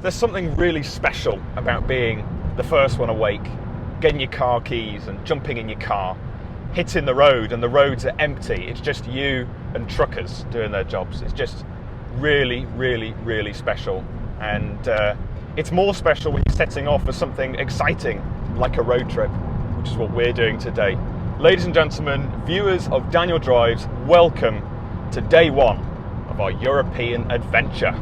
There's something really special about being the first one awake, getting your car keys and jumping in your car, hitting the road, and the roads are empty. It's just you and truckers doing their jobs. It's just really, really, really special. And it's more special when you're setting off for something exciting like a road trip, which is what we're doing today. Ladies and gentlemen, viewers of Daniel Drives, welcome to day one of our European adventure.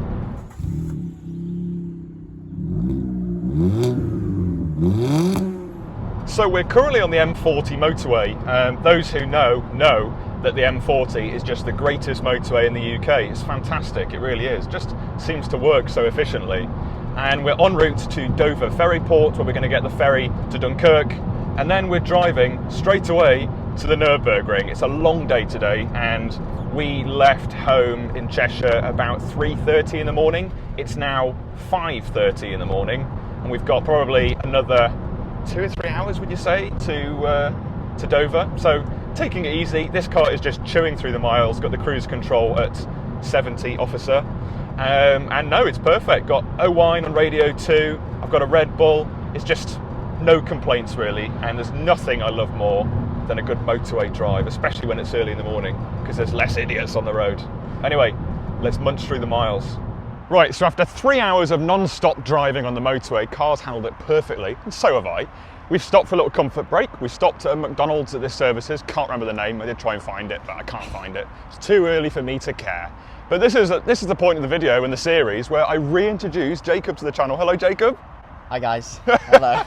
So we're currently on the M40 motorway. Those who know that the M40 is just the greatest motorway in the UK. It's fantastic, it really is. Just seems to work so efficiently. And we're en route to Dover Ferry Port, where we're going to get the ferry to Dunkirk, and then we're driving straight away to the Nurburgring. It's a long day today, and we left home in Cheshire about 3:30 in the morning. It's now 5:30 in the morning, and we've got probably another 2 or 3 hours, would you say, to Dover. So taking it easy. This car is just chewing through the miles, got the cruise control at 70 officer. And no, it's perfect. Got O Wine on radio 2. I've got a Red Bull. It's just no complaints really. And there's nothing I love more than a good motorway drive, especially when it's early in the morning, because there's less idiots on the road. Anyway, let's munch through the miles. Right, so after 3 hours of non-stop driving on the motorway, car's handled it perfectly, and so have I. We've stopped for a little comfort break. We stopped at a McDonald's at this services. Can't remember the name. I did try and find it, but I can't find it. It's too early for me to care. But this is the point of the video in the series where I reintroduce Jacob to the channel. Hello, Jacob. Hi guys. Hello.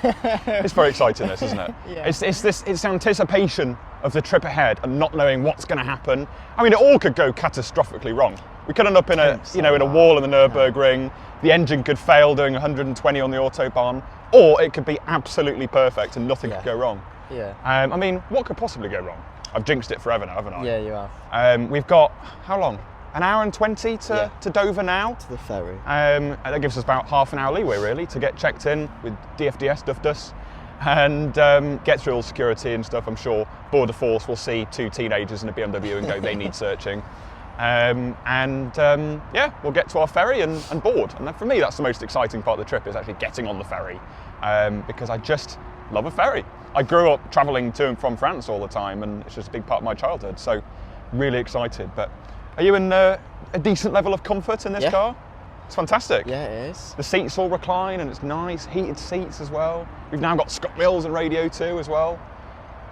It's very exciting, this, isn't it? Yeah. It's anticipation of the trip ahead and not knowing what's going to happen. I mean, it all could go catastrophically wrong. We could end up in a wall in the Nurburgring. The engine could fail doing 120 on the autobahn, or it could be absolutely perfect and nothing could go wrong. Yeah. I mean, what could possibly go wrong? I've jinxed it forever now, haven't I? Yeah, you have. We've got how long? An hour and 20 to Dover now. To the ferry. And that gives us about half an hour leeway really to get checked in with DFDS, Dufdus, and get through all security and stuff. I'm sure Border Force will see 2 teenagers in a BMW and go, they need searching. Yeah, we'll get to our ferry and board. And for me, that's the most exciting part of the trip, is actually getting on the ferry, because I just love a ferry. I grew up traveling to and from France all the time, and it's just a big part of my childhood. So really excited. But are you in a decent level of comfort in this car? It's fantastic. Yeah, it is. The seats all recline and it's nice, heated seats as well. We've now got Scott Mills and radio 2 as well.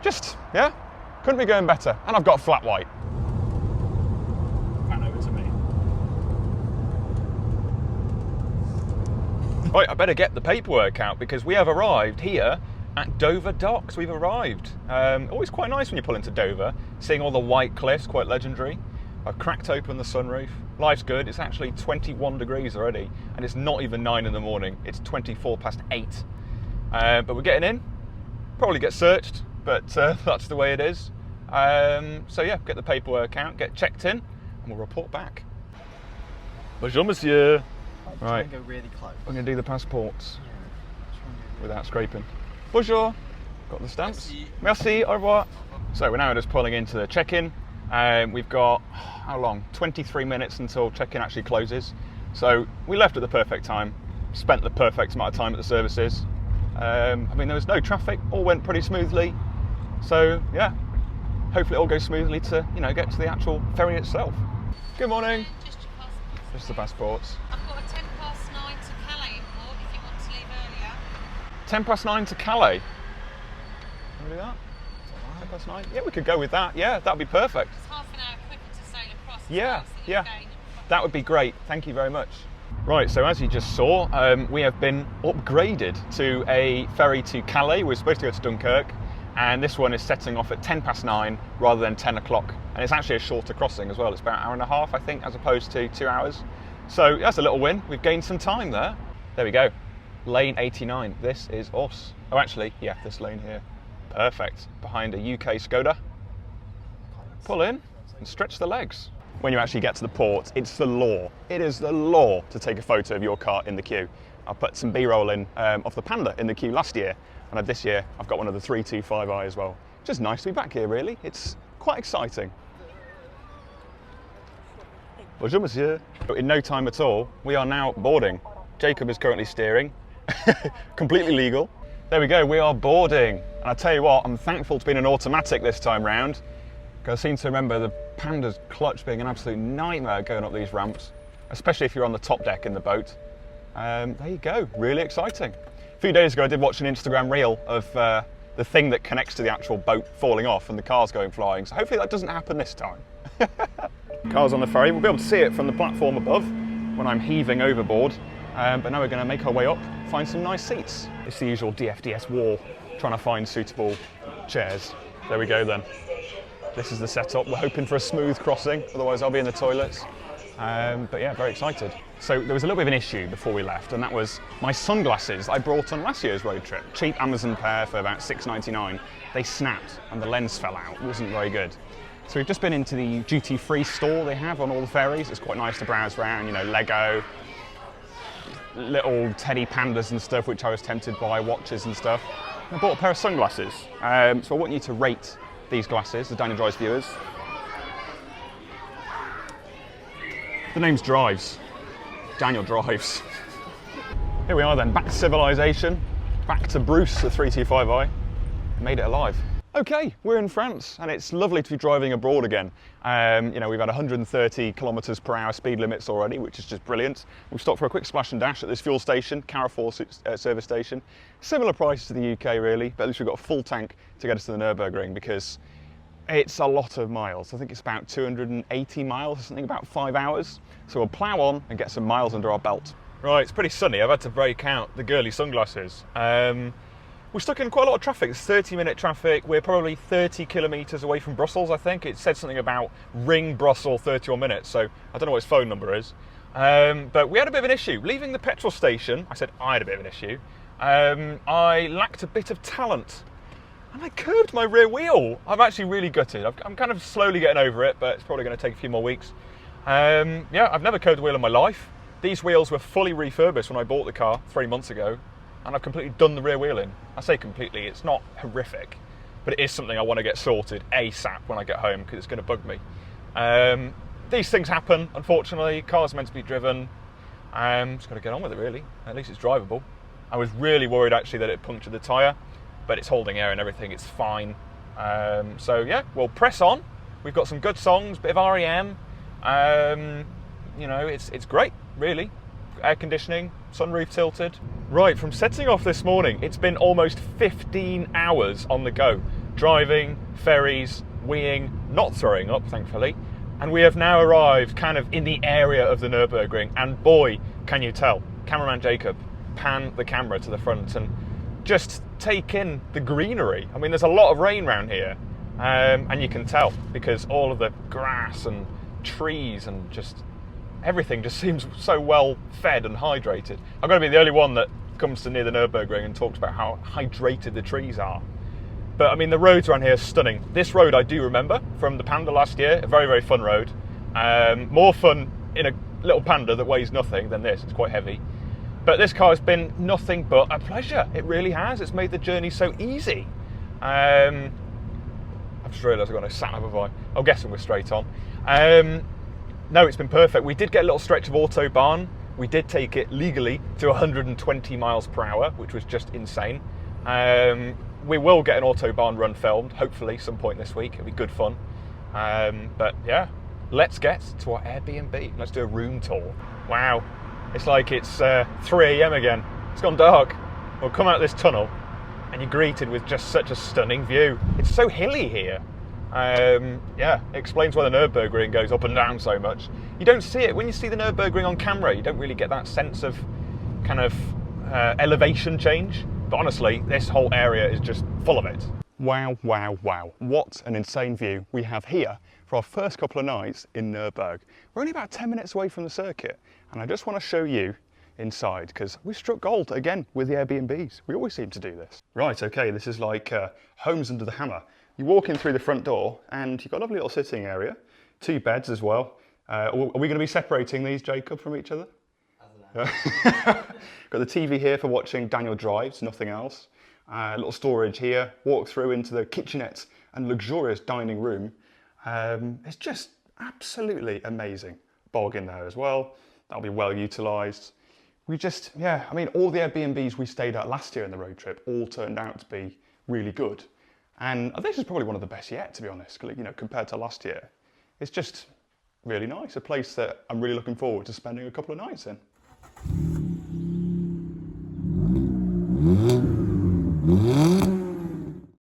Just, yeah, couldn't be going better. And I've got flat white. Pan over to me. Right, I better get the paperwork out because we have arrived here at Dover Docks. We've arrived. Always quite nice when you pull into Dover, seeing all the white cliffs, quite legendary. I've cracked open the sunroof. Life's good. It's actually 21 degrees already, and it's not even 9 in the morning. It's 24 past 8. But we're getting in. Probably get searched, but that's the way it is. So yeah, get the paperwork out, get checked in, and we'll report back. Bonjour, monsieur. Right. Go really close. I'm going to do the passports without scraping. Bonjour. Got the stamps. Merci. Au revoir. So we're now just pulling into the check-in. We've got, how long? 23 minutes until check-in actually closes. So we left at the perfect time, spent the perfect amount of time at the services. I mean, there was no traffic, all went pretty smoothly. So yeah, hopefully it all goes smoothly to, get to the actual ferry itself. Good morning. Just your passports. Just the passports. I've got a 10 past 9 to Calais airport if you want to leave earlier. 10 past 9 to Calais. Can we do that? 10 past 9? Yeah, we could go with that. Yeah, that'd be perfect. It's half an hour quicker to sail across. Yeah. That would be great. Thank you very much. Right, so as you just saw, we have been upgraded to a ferry to Calais. We're supposed to go to Dunkirk, and this one is setting off at 10 past 9 rather than 10 o'clock. And it's actually a shorter crossing as well. It's about an hour and a half, I think, as opposed to 2 hours. So that's a little win. We've gained some time there. There we go. Lane 89. This is us. Oh, actually, yeah, this lane here. Perfect. Behind a UK Skoda. Pull in and stretch the legs. When you actually get to the port, it's the law. It is the law to take a photo of your car in the queue. I put some B-roll in of the Panda in the queue last year, and this year I've got one of the 325i as well. Just nice to be back here, really. It's quite exciting. Bonjour, monsieur. In no time at all, we are now boarding. Jacob is currently steering. Completely legal. There we go, we are boarding. And I tell you what, I'm thankful to be in an automatic this time round, because I seem to remember the Panda's clutch being an absolute nightmare going up these ramps, especially if you're on the top deck in the boat. There you go, really exciting. A few days ago I did watch an Instagram reel of the thing that connects to the actual boat falling off and the cars going flying, so hopefully that doesn't happen this time. Cars on the ferry, we'll be able to see it from the platform above when I'm heaving overboard, but now we're going to make our way up, find some nice seats. It's the usual DFDS war, trying to find suitable chairs. There we go then. This is the setup. We're hoping for a smooth crossing, otherwise I'll be in the toilets. But yeah, very excited. So there was a little bit of an issue before we left, and that was my sunglasses I brought on last year's road trip. Cheap Amazon pair for about $6.99. They snapped and the lens fell out. It wasn't very good. So we've just been into the duty-free store they have on all the ferries. It's quite nice to browse around, you know, Lego, little teddy pandas and stuff, which I was tempted by, watches and stuff. I bought a pair of sunglasses. So I want you to rate these glasses, the Daniel Drives viewers. The name's Drives. Daniel Drives. Here we are then, back to civilization, back to Bruce, the 325i. Made it alive. Okay, we're in France, and it's lovely to be driving abroad again. You know, we've had 130 kilometers per hour speed limits already, which is just brilliant. We've stopped for a quick splash and dash at this fuel station, Carrefour service station. Similar price to the UK really, but at least we've got a full tank to get us to the Nurburgring, because it's a lot of miles. I think it's about 280 miles or something, about 5 hours. So we'll plough on and get some miles under our belt. Right, it's pretty sunny. I've had to break out the girly sunglasses. We're stuck in quite a lot of traffic. It's 30-minute traffic. We're probably 30 kilometres away from Brussels, I think. It said something about ring Brussels 31 minutes, so I don't know what his phone number is. But we had a bit of an issue. Leaving the petrol station, I said I had a bit of an issue. I lacked a bit of talent, and I curbed my rear wheel. I'm actually really gutted. I'm kind of slowly getting over it, but it's probably going to take a few more weeks. Yeah, I've never curbed a wheel in my life. These wheels were fully refurbished when I bought the car 3 months ago, and I've completely done the rear wheel in. I say completely, it's not horrific, but it is something I want to get sorted ASAP when I get home, because it's going to bug me. These things happen, unfortunately. Cars are meant to be driven. Just got to get on with it, really. At least it's drivable. I was really worried, actually, that it punctured the tyre, but it's holding air and everything, it's fine. So yeah, we'll press on. We've got some good songs, bit of REM. You know, it's great, really. Air conditioning, sunroof tilted. Right, from setting off this morning, it's been almost 15 hours on the go. Driving, ferries, weeing, not throwing up, thankfully. And we have now arrived kind of in the area of the Nürburgring, and boy, can you tell. Cameraman Jacob, pan the camera to the front and just take in the greenery. I mean, there's a lot of rain around here, and you can tell, because all of the grass and trees and just everything just seems so well fed and hydrated. I'm going to be the only one that comes to near the Nürburgring and talks about how hydrated the trees are. But I mean, the roads around here are stunning. This road I do remember from the Panda last year, a very, very fun road. More fun in a little Panda that weighs nothing than this, it's quite heavy. But this car has been nothing but a pleasure. It really has. It's made the journey so easy. I've just realised I've got no sat-nav, have I? I'm guessing we're straight on. No, it's been perfect. We did get a little stretch of Autobahn. We did take it legally to 120 miles per hour, which was just insane. We will get an Autobahn run filmed, hopefully, some point this week. It'll be good fun. But yeah, let's get to our Airbnb. Let's do a room tour. Wow, it's like it's 3 AM again. It's gone dark. We'll come out this tunnel and you're greeted with just such a stunning view. It's so hilly here. Yeah, it explains why the Nürburgring goes up and down so much. You don't see it when you see the Nürburgring on camera. You don't really get that sense of kind of elevation change. But honestly, this whole area is just full of it. Wow, wow, wow. What an insane view we have here for our first couple of nights in Nürburg. We're only about 10 minutes away from the circuit, and I just want to show you inside, because we struck gold again with the Airbnbs. We always seem to do this. Right, okay, this is like homes under the hammer. You walk in through the front door and you've got a lovely little sitting area, 2 beds as well. Are we going to be separating these, Jacob, from each other? Got the TV here for watching Daniel Drives, nothing else. Little storage here, walk through into the kitchenette and luxurious dining room. It's just absolutely amazing. Bog in there as well, that'll be well utilised. yeah, I mean, all the Airbnbs we stayed at last year in the road trip all turned out to be really good. And this is probably one of the best yet, to be honest, you know, compared to last year. It's just really nice, a place that I'm really looking forward to spending a couple of nights in.